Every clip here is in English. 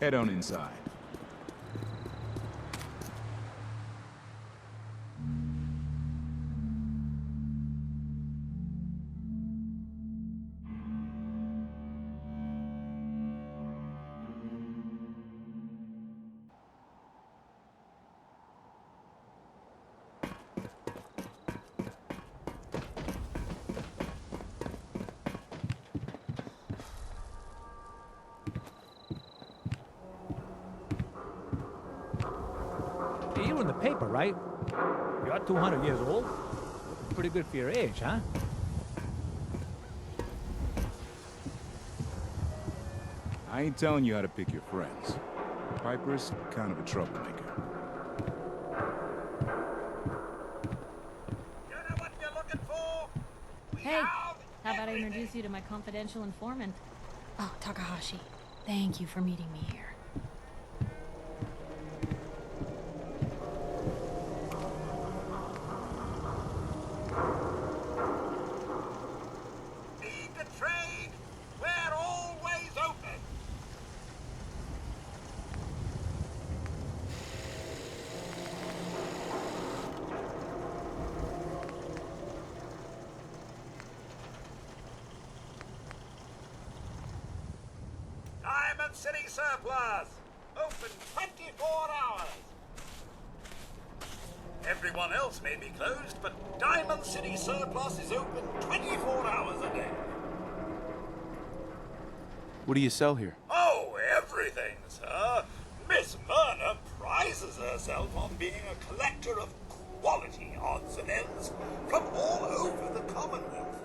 Head on inside. Hey, you're in the paper, right? You're 200 years old? Pretty good for your age, huh? I ain't telling you how to pick your friends. Piper's kind of a troublemaker. You know what you're looking for? Hey, how about I introduce you to my confidential informant? Oh, Takahashi, thank you for meeting me here. Need to trade? We're always open. Diamond City Surplus. Open 24 hours. Everyone else may be closed, but Diamond City Surplus is open 24 hours a day. What do you sell here? Oh, everything, sir. Miss Myrna prizes herself on being a collector of quality odds and ends from all over the Commonwealth.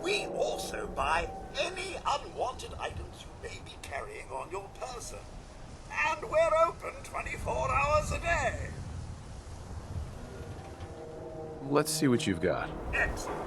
We also buy any unwanted items you may be carrying on your person. And we're open 24 hours a day. Let's see what you've got. Excellent.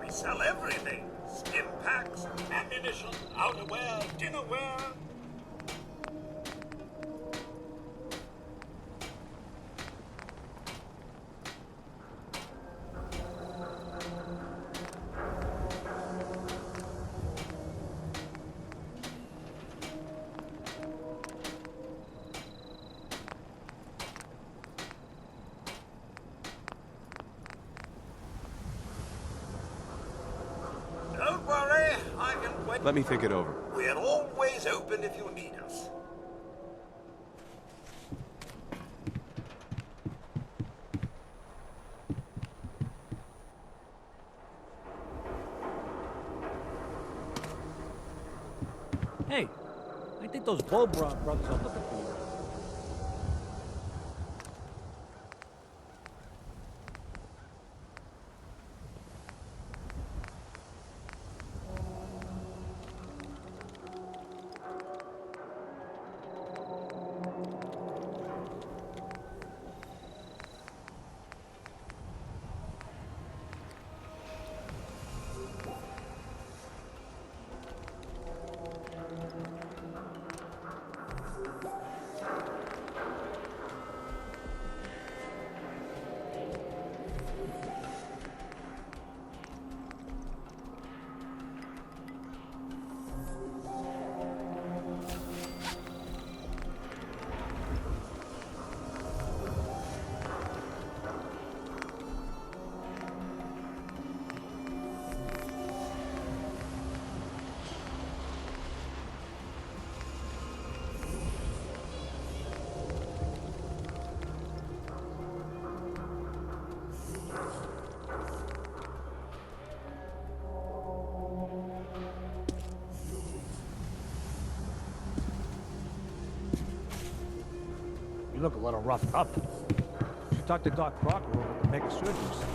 Sell everything. Stim packs, ammunition, outerwear, dinnerware. Let me think it over. We're always open if you need us. Hey, I think those Bull brothers are looking for you. You look a little roughed up. You should talk to Doc Crocker over at the Mega Surgery Center.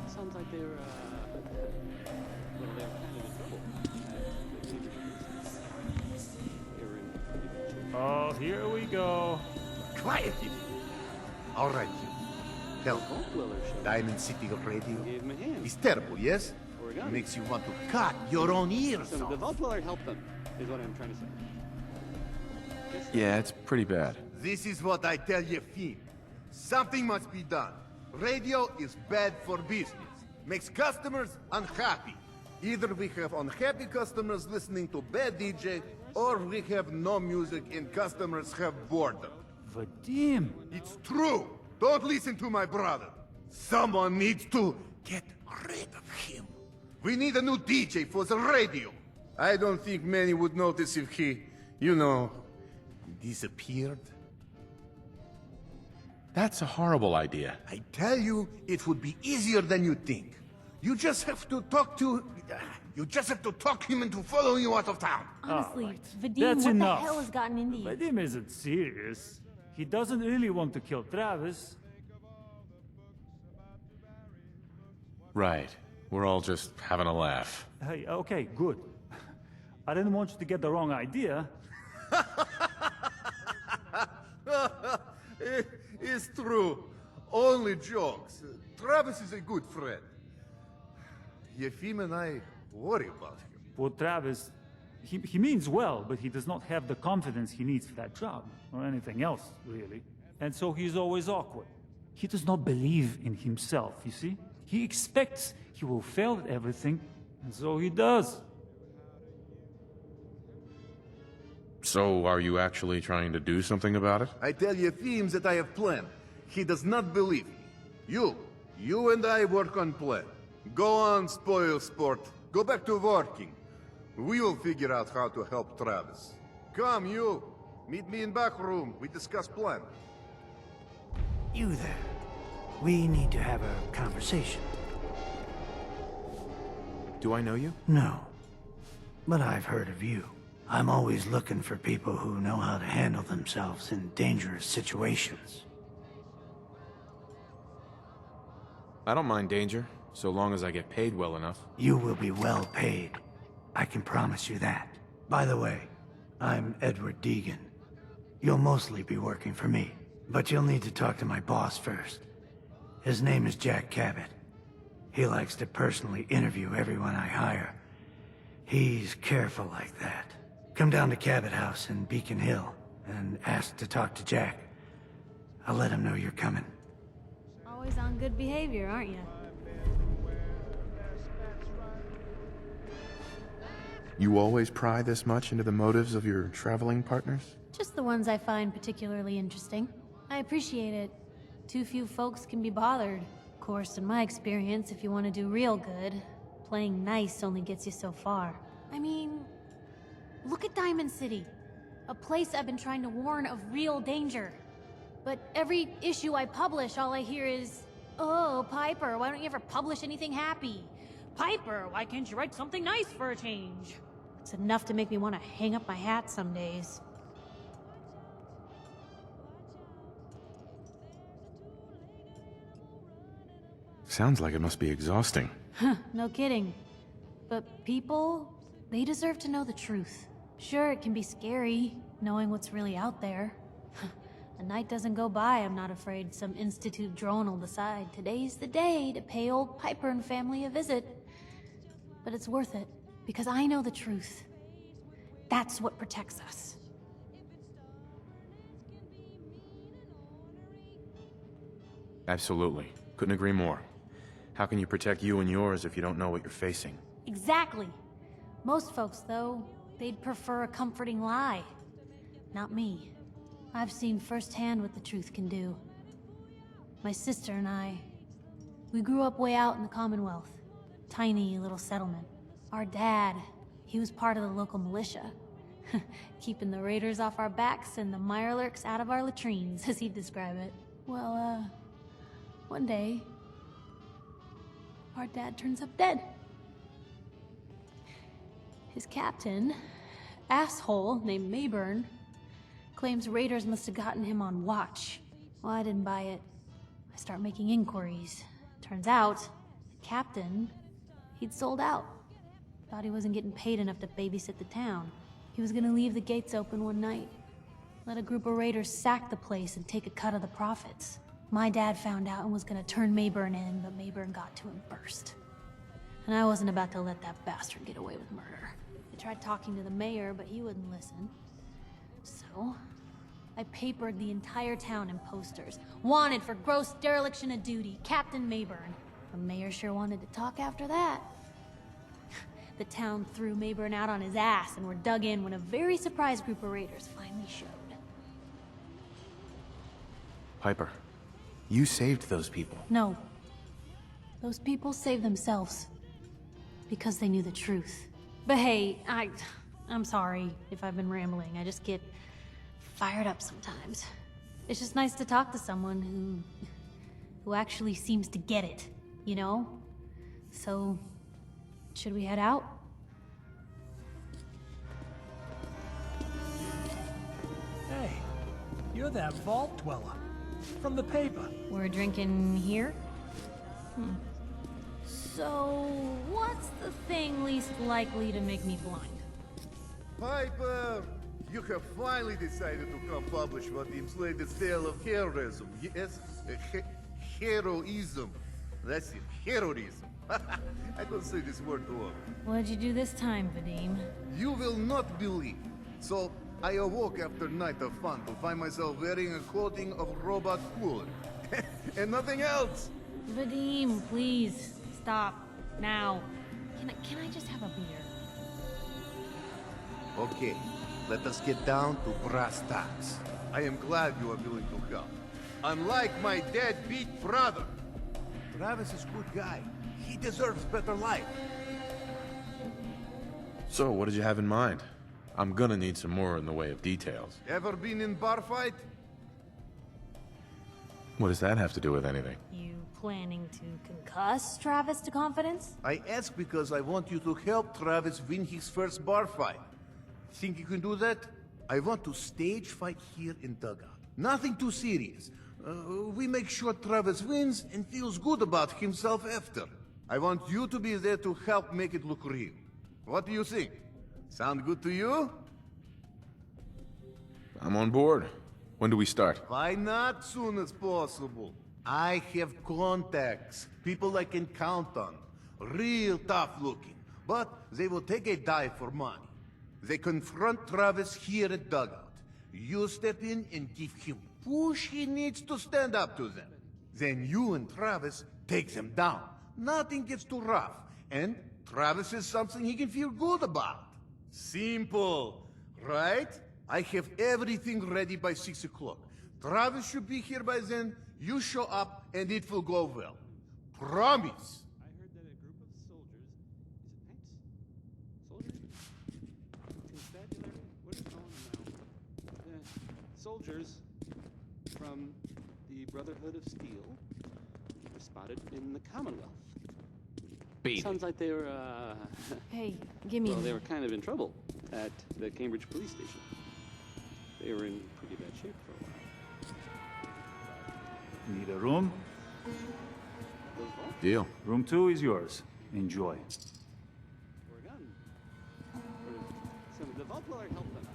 Sounds like they're, well, they're kind of in trouble. They were in pretty bad shape. Oh, here we go. Quiet, you. All right, you. Tell me, Goldwiller showed Diamond City Radio gave him a hand. is terrible, yes? Origami. Makes you want to cut your own ears So the off. Vaultweller helped them, is what I'm trying to say. Yeah, it's pretty bad. This is what I tell you, Finn. Something must be done. Radio is bad for business. Makes customers unhappy. Either we have unhappy customers listening to bad DJ, or we have no music and customers have boredom. Vadim. It's true. Don't listen to my brother. Someone needs to get rid of him. We need a new DJ for the radio. I don't think many would notice if he, disappeared. That's a horrible idea. I tell you, it would be easier than you think. You just have to talk him into following you out of town. Honestly, Vadim, That's what enough. the hell has gotten into you? Vadim isn't serious. He doesn't really want to kill Travis. Right. We're all just having a laugh. Hey, okay, good. I didn't want you to get the wrong idea. It's true. Only jokes. Travis is a good friend. Yefim and I worry about him. Poor Travis, he means well, but he does not have the confidence he needs for that job, or anything else, really. And so he's always awkward. He does not believe in himself, you see? He expects he will fail at everything, and so he does. So, are you actually trying to do something about it? I tell Yefim that I have plan. He does not believe me. You and I work on plan. Go on, spoil sport. Go back to working. We will figure out how to help Travis. Come, you. Meet me in back room. We discuss plan. You there. We need to have a conversation. Do I know you? No. But I've heard of you. I'm always looking for people who know how to handle themselves in dangerous situations. I don't mind danger, so long as I get paid well enough. You will be well paid. I can promise you that. By the way, I'm Edward Deegan. You'll mostly be working for me, but you'll need to talk to my boss first. His name is Jack Cabot. He likes to personally interview everyone I hire. He's careful like that. Come down to Cabot House in Beacon Hill and ask to talk to Jack. I'll let him know you're coming. Always on good behavior, aren't you? You always pry this much into the motives of your traveling partners? Just the ones I find particularly interesting. I appreciate it. Too few folks can be bothered. Of course, in my experience, if you want to do real good, playing nice only gets you so far. I mean, look at Diamond City. A place I've been trying to warn of real danger. But every issue I publish, all I hear is, "Oh, Piper, why don't you ever publish anything happy? Piper, why can't you write something nice for a change?" It's enough to make me want to hang up my hat some days. Sounds like it must be exhausting. No kidding. But people, they deserve to know the truth. Sure, it can be scary, knowing what's really out there. A night doesn't go by, I'm not afraid some Institute drone will decide today's the day to pay old Piper and family a visit. But it's worth it, because I know the truth. That's what protects us. Absolutely. Couldn't agree more. How can you protect you and yours if you don't know what you're facing? Exactly. Most folks, though, they'd prefer a comforting lie. Not me. I've seen firsthand what the truth can do. My sister and I, we grew up way out in the Commonwealth. Tiny little settlement. Our dad, he was part of the local militia. Keeping the raiders off our backs and the mirelurks out of our latrines, as he'd describe it. Well, one day, our dad turns up dead. His captain, asshole named Mayburn, claims raiders must have gotten him on watch. Well, I didn't buy it. I start making inquiries. Turns out, the captain, he'd sold out. Thought he wasn't getting paid enough to babysit the town. He was gonna leave the gates open one night. Let a group of raiders sack the place and take a cut of the profits. My dad found out and was gonna turn Mayburn in, but Mayburn got to him first. And I wasn't about to let that bastard get away with murder. I tried talking to the mayor, but he wouldn't listen. So, I papered the entire town in posters. Wanted for gross dereliction of duty, Captain Mayburn. The mayor sure wanted to talk after that. The town threw Mayburn out on his ass and were dug in when a very surprised group of raiders finally showed. Piper, you saved those people. No. Those people saved themselves. Because they knew the truth. But hey, I'm sorry if I've been rambling. I just get fired up sometimes. It's just nice to talk to someone who actually seems to get it, you know? So, should we head out? Hey, you're that vault dweller from the paper. We're drinking here? So, what's the thing least likely to make me blind? Piper! You have finally decided to come publish what deems latest tale of heroism. Yes? Heroism. That's it. Heroism. I don't say this word too often. What'd you do this time, Vadim? You will not believe. So, I awoke after a night of fun to find myself wearing a coating of robot cooler. And nothing else! Vadim, please. Stop. Now. Can I just have a beer? Okay, let us get down to brass tacks. I am glad you are willing to help. Unlike my deadbeat brother. Travis is a good guy. He deserves better life. So, what did you have in mind? I'm gonna need some more in the way of details. Ever been in bar fight? What does that have to do with anything? You planning to concuss Travis to confidence? I ask because I want you to help Travis win his first bar fight. Think you can do that? I want to stage fight here in Dugout. Nothing too serious. We make sure Travis wins and feels good about himself after. I want you to be there to help make it look real. What do you think? Sound good to you? I'm on board. When do we start? Why not soon as possible? I have contacts, people I can count on. Real tough looking, but they will take a dive for money. They confront Travis here at Dugout. You step in and give him push he needs to stand up to them. Then you and Travis take them down. Nothing gets too rough, and Travis is something he can feel good about. Simple, right? I have everything ready by 6 o'clock. Travis should be here by then. You show up, and it will go well. Promise. I heard that a group of soldiers, is it knights? Soldiers? Constabulary? What do you call them now? Soldiers from the Brotherhood of Steel were spotted in the Commonwealth. Beat. Sounds like they were, Hey, give me a well, they were minute. kind of in trouble at the Cambridge police station. They were in pretty bad shape for a while. Need a room? Deal. Room 2 is yours. Enjoy. We're done. So the vault dweller helped them out.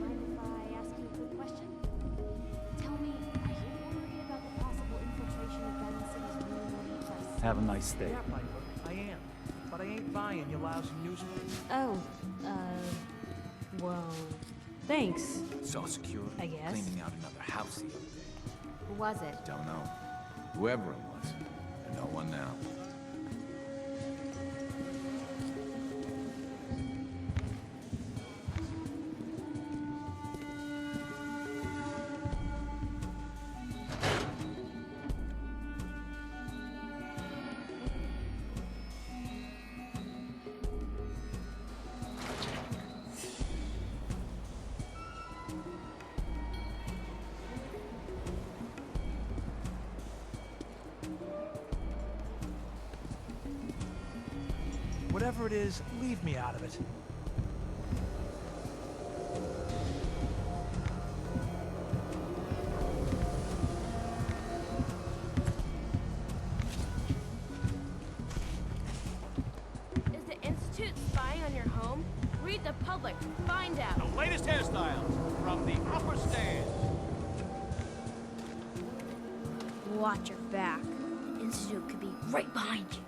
Mind if I ask you a quick question? Tell me, are you worried about the possible infiltration of Diamond City's really morning press? Have a nice day. Yeah, Piper, I am. But I ain't buying your lousy newspaper. Oh, well, thanks. Saw security I guess. cleaning out another house the other day. Who was it? Don't know. Whoever it was. And no one now. Whatever it is, leave me out of it. Is the Institute spying on your home? Read the public. Find out. The latest hairstyles from the upper stand. Watch your back. The Institute could be right behind you.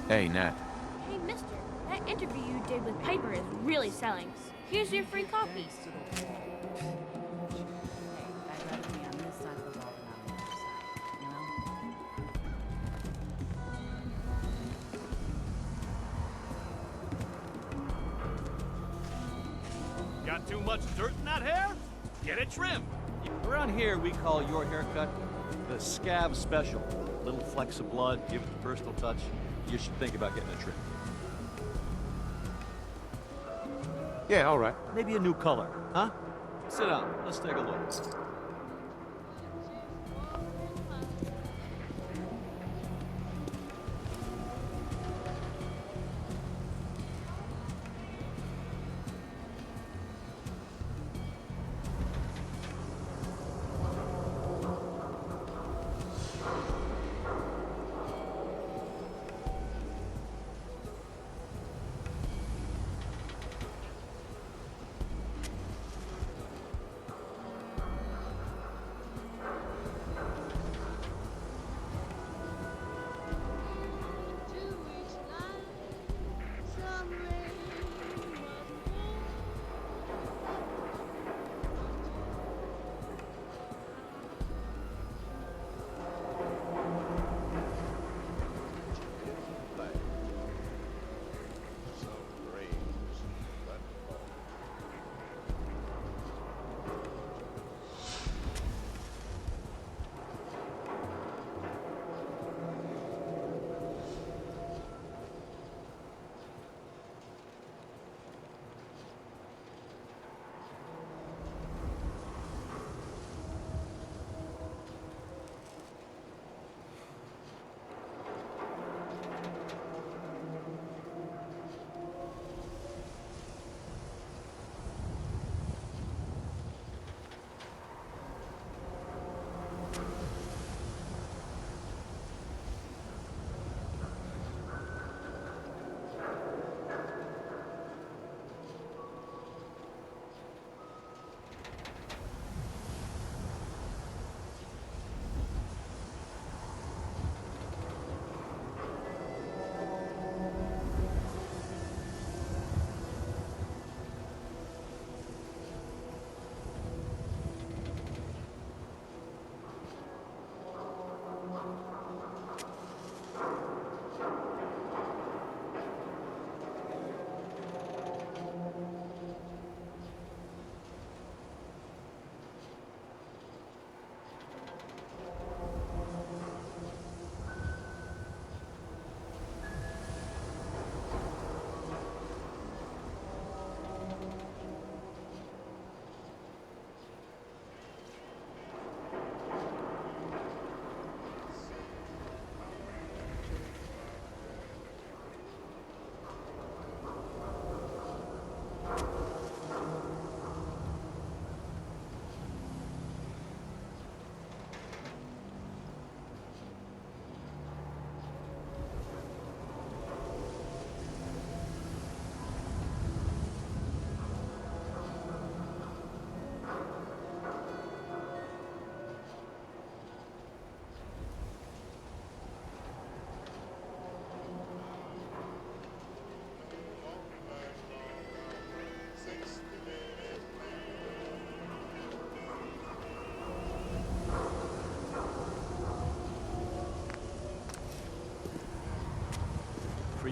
Hey, Nat. Hey, mister. That interview you did with Piper is really selling. Here's your free copies. I'd rather be on this side of the wall than on the other side, you know? Got too much dirt in that hair? Get it trimmed. Around here, we call your haircut the scab special. Little flecks of blood, give it the personal touch. You should think about getting it trimmed. Yeah, all right. Maybe a new color, huh? Sit down. Let's take a look.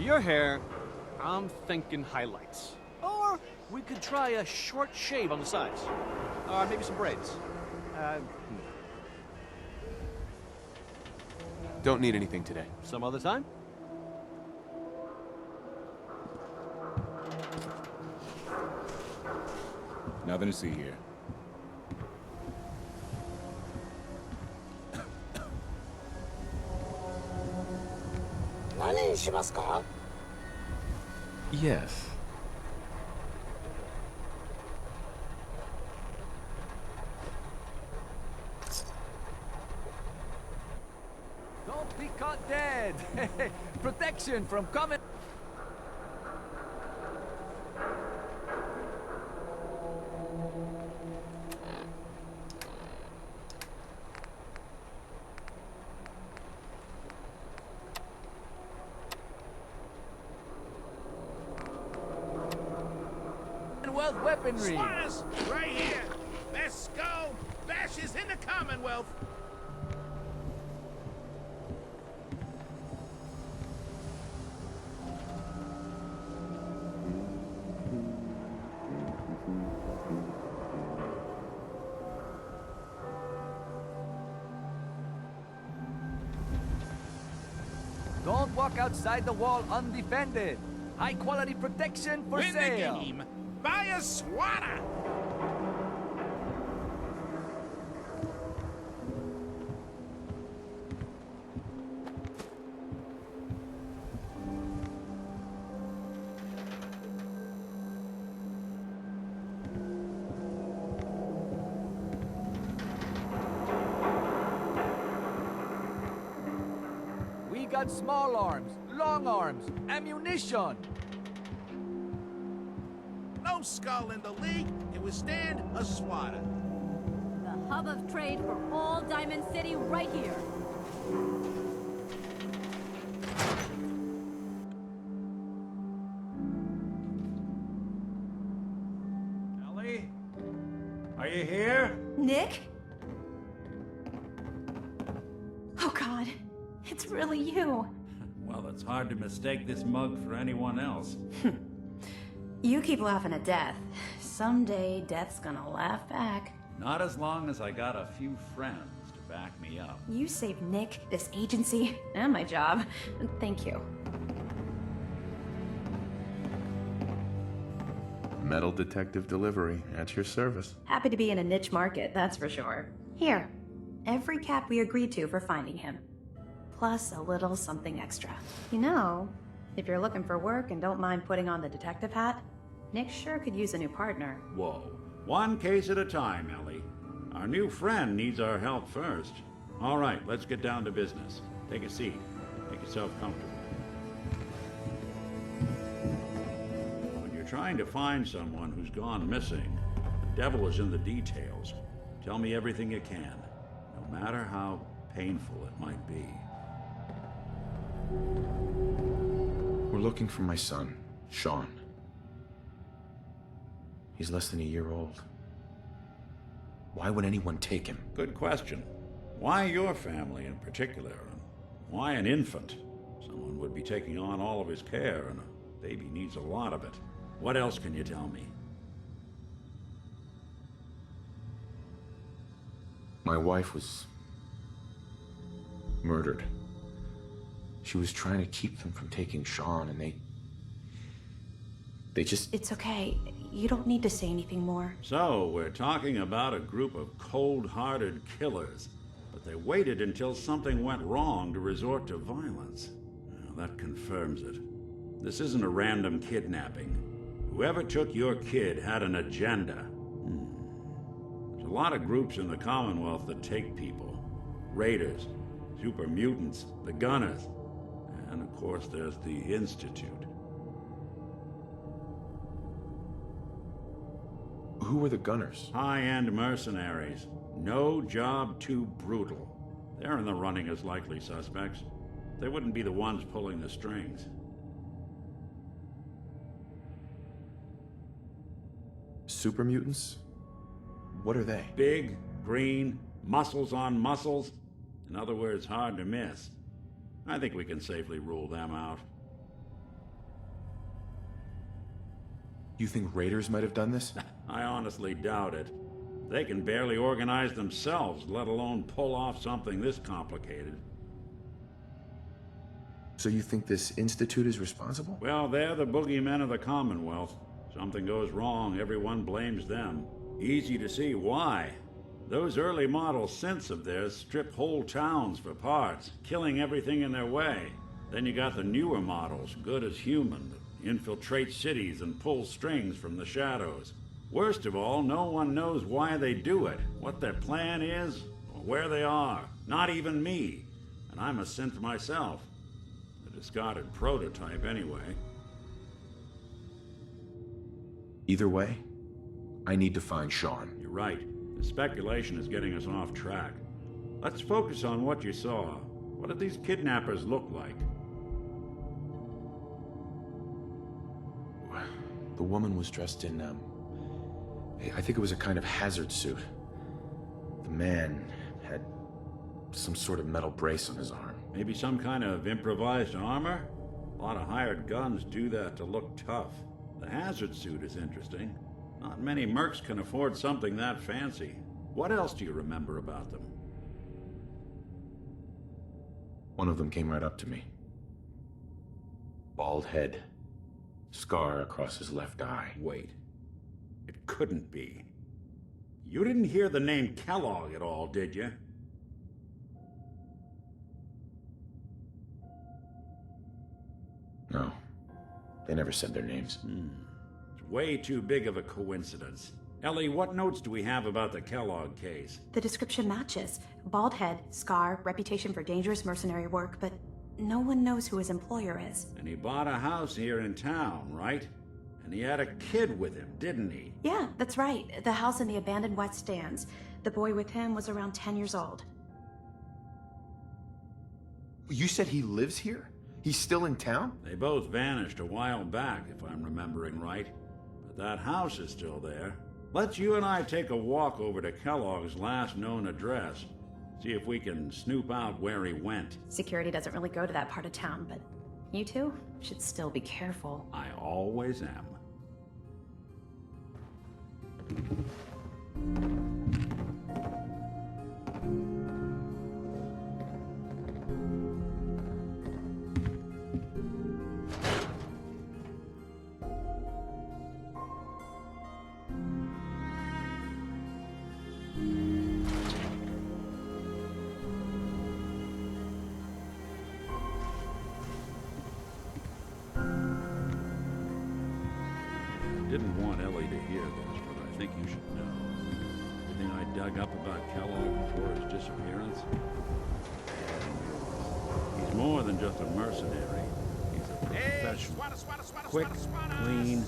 your hair, I'm thinking highlights. Or we could try a short shave on the sides. Or maybe some braids. Don't need anything today. Some other time? Nothing to see here. Yes. Don't be caught dead. Protection from coming. Commonwealth weaponry. Squatters, right here. Let's go. Bashes in the Commonwealth. Don't walk outside the wall undefended. High quality protection for Win sale. the game. Buy a swatter. We got small arms, long arms, ammunition. No skull in the league can withstand a swatter. The hub of trade for all Diamond City right here. Ellie? Are you here? Nick? Oh God, it's really you. Well, it's hard to mistake this mug for anyone else. You keep laughing at death. Someday, death's gonna laugh back. Not as long as I got a few friends to back me up. You saved Nick, this agency, and my job. Thank you. Metal detective delivery at your service. Happy to be in a niche market, that's for sure. Here, every cap we agreed to for finding him. Plus a little something extra. You know, if you're looking for work and don't mind putting on the detective hat, Nick sure could use a new partner. Whoa. One case at a time, Ellie. Our new friend needs our help first. All right, let's get down to business. Take a seat. Make yourself comfortable. When you're trying to find someone who's gone missing, the devil is in the details. Tell me everything you can, no matter how painful it might be. We're looking for my son, Sean. He's less than a year old. Why would anyone take him? Good question. Why your family in particular? And why an infant? Someone would be taking on all of his care, and a baby needs a lot of it. What else can you tell me? My wife was murdered. She was trying to keep them from taking Sean, and they just... It's okay. You don't need to say anything more. So, we're talking about a group of cold-hearted killers, but they waited until something went wrong to resort to violence. Well, that confirms it. This isn't a random kidnapping. Whoever took your kid had an agenda. There's a lot of groups in the Commonwealth that take people. Raiders, super mutants, the Gunners, and of course there's the Institute. Who were the Gunners? High-end mercenaries. No job too brutal. They're in the running as likely suspects. They wouldn't be the ones pulling the strings. Super mutants? What are they? Big, green, muscles on muscles. In other words, hard to miss. I think we can safely rule them out. You think raiders might have done this? I honestly doubt it. They can barely organize themselves, let alone pull off something this complicated. So you think this institute is responsible? Well, they're the boogeymen of the Commonwealth. Something goes wrong, everyone blames them. Easy to see why. Those early model synths of theirs strip whole towns for parts, killing everything in their way. Then you got the newer models, good as human, that infiltrate cities and pull strings from the shadows. Worst of all, no one knows why they do it, what their plan is, or where they are. Not even me. And I'm a synth myself. A discarded prototype, anyway. Either way, I need to find Sean. You're right. The speculation is getting us off track. Let's focus on what you saw. What did these kidnappers look like? The woman was dressed in, I think it was a kind of hazard suit. The man had some sort of metal brace on his arm. Maybe some kind of improvised armor? A lot of hired guns do that to look tough. The hazard suit is interesting. Not many mercs can afford something that fancy. What else do you remember about them? One of them came right up to me. Bald head. Scar across his left eye. Wait. It couldn't be. You didn't hear the name Kellogg at all, did you? No. They never said their names. It's way too big of a coincidence. Ellie, what notes do we have about the Kellogg case? The description matches. Bald head, scar, reputation for dangerous mercenary work, but no one knows who his employer is. And he bought a house here in town, right? And he had a kid with him, didn't he? Yeah, that's right. The house in the abandoned West Stands. The boy with him was around 10 years old. You said he lives here? He's still in town? They both vanished a while back, if I'm remembering right. But that house is still there. Let's you and I take a walk over to Kellogg's last known address. See if we can snoop out where he went. Security doesn't really go to that part of town, but you two should still be careful. I always am. Didn't want Ellie to hear this, but I think you should know. Everything I dug up about Kellogg before his disappearance? He's more than just a mercenary. He's a professional. Quick, clean,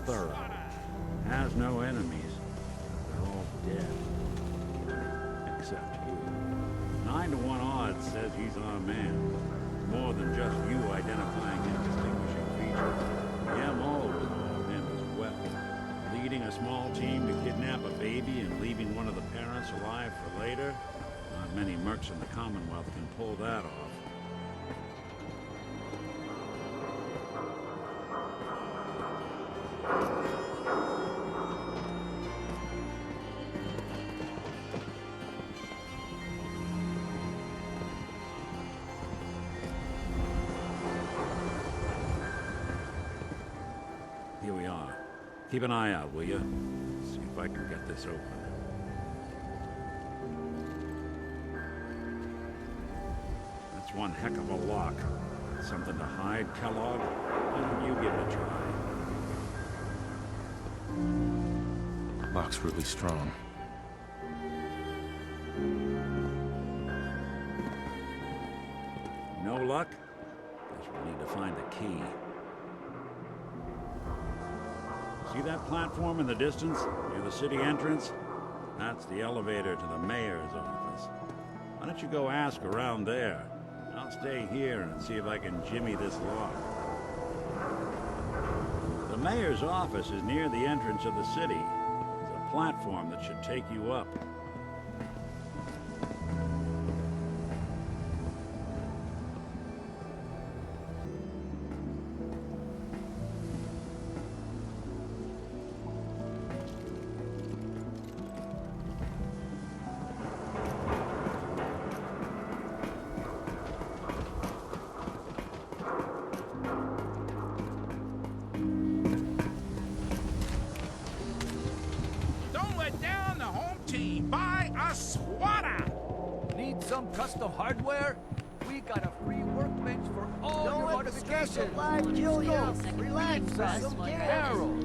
thorough. Has no enemies. They're all dead. Except you. 9 to 1 odds says he's our man. More than just you identifying his distinguishing feature. The MO was on him as well. Leading a small team to kidnap a baby and leaving one of the parents alive for later? Not many mercs in the Commonwealth can pull that off. Here we are. Keep an eye out, will you? See if I can get this open. That's one heck of a lock. Something to hide, Kellogg? You give it a try. Lock's really strong. No luck? Guess we'll need to find the key. See that platform in the distance, near the city entrance? That's the elevator to the mayor's office. Why don't you go ask around there? I'll stay here and see if I can jimmy this lock. The mayor's office is near the entrance of the city. There's a platform that should take you up. a swatter! Need some custom hardware? We got a free workbench for all Don't your let the stress modifications. of life kill you. Let's go. Relax, Press some like kids. Harold.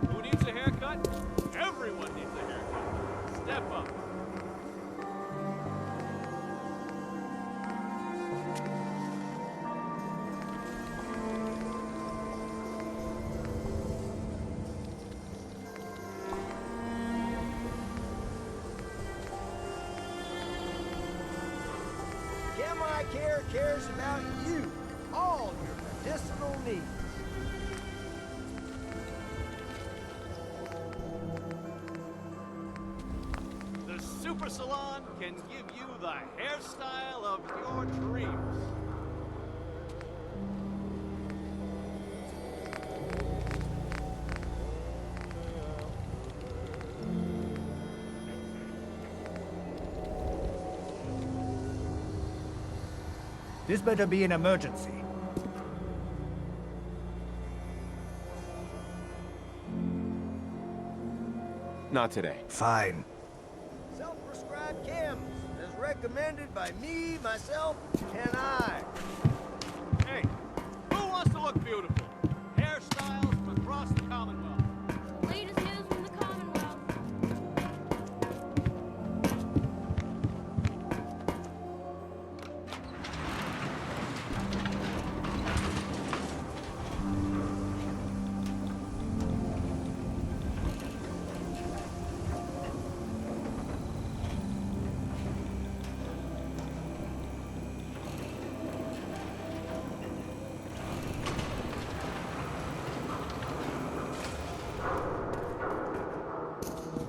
Who needs a haircut? Everyone needs a haircut. Step up. Chemi Care cares about you, all your medicinal needs. The Super Salon can give you the hairstyle of your dreams. This better be an emergency. Not today. Fine. Self-prescribed chems, as recommended by me, myself, and I. Hey, who wants to look beautiful? Hairstyles from across the Commonwealth. Latest news from the Commonwealth.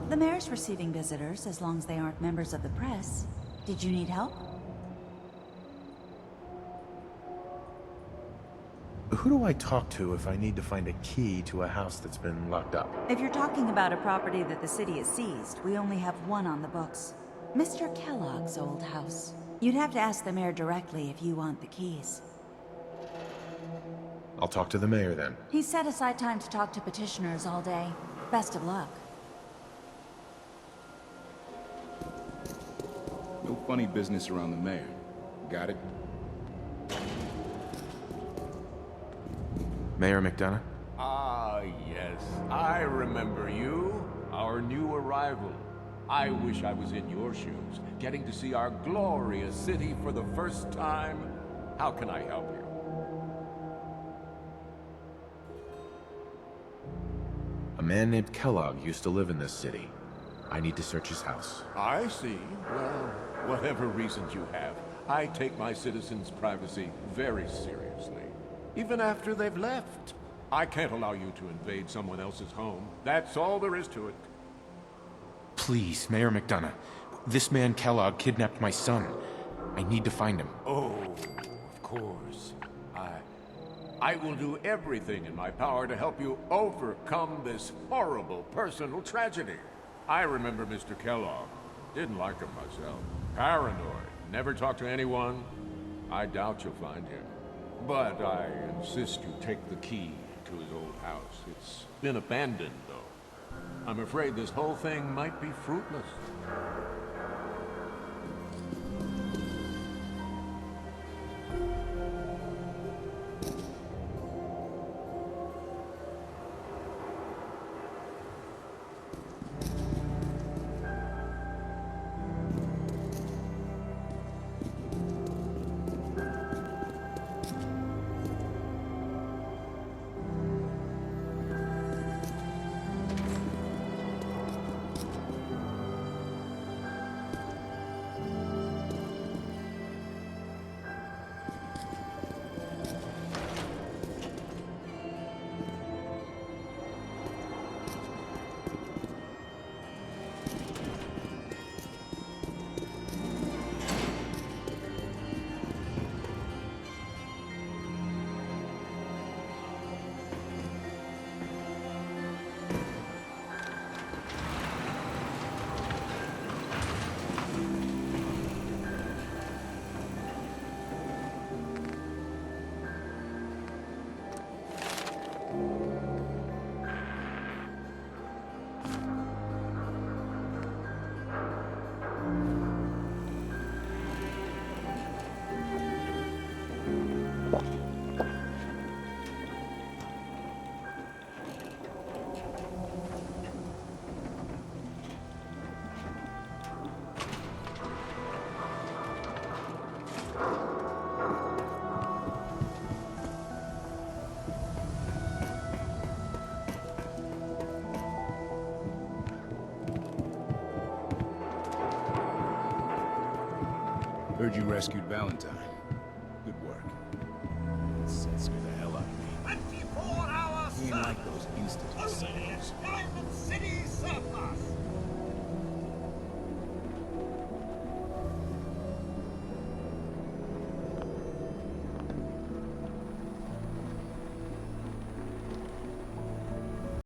The mayor's receiving visitors as long as they aren't members of the press. Did you need help? Who do I talk to if I need to find a key to a house that's been locked up? If you're talking about a property that the city has seized, we only have one on the books. Mr. Kellogg's old house. You'd have to ask the mayor directly if you want the keys. I'll talk to the mayor then. He's set aside time to talk to petitioners all day. Best of luck. No funny business around the mayor. Got it? Mayor McDonough? Ah, yes. I remember you. Our new arrival. I wish I was in your shoes, getting to see our glorious city for the first time. How can I help you? A man named Kellogg used to live in this city. I need to search his house. I see. Well, whatever reasons you have, I take my citizens' privacy very seriously. Even after they've left. I can't allow you to invade someone else's home. That's all there is to it. Please, Mayor McDonough. This man Kellogg kidnapped my son. I need to find him. Oh, of course. I will do everything in my power to help you overcome this horrible personal tragedy. I remember Mr. Kellogg. Didn't like him myself. Paranoid. Never talked to anyone. I doubt you'll find him. But I insist you take the key to his old house. It's been abandoned, though. I'm afraid this whole thing might be fruitless. Heard you rescued Valentine. Good work. That scared the hell out of me. 24-hour He ain't like those instant Only sailors. at Diamond City Surplus.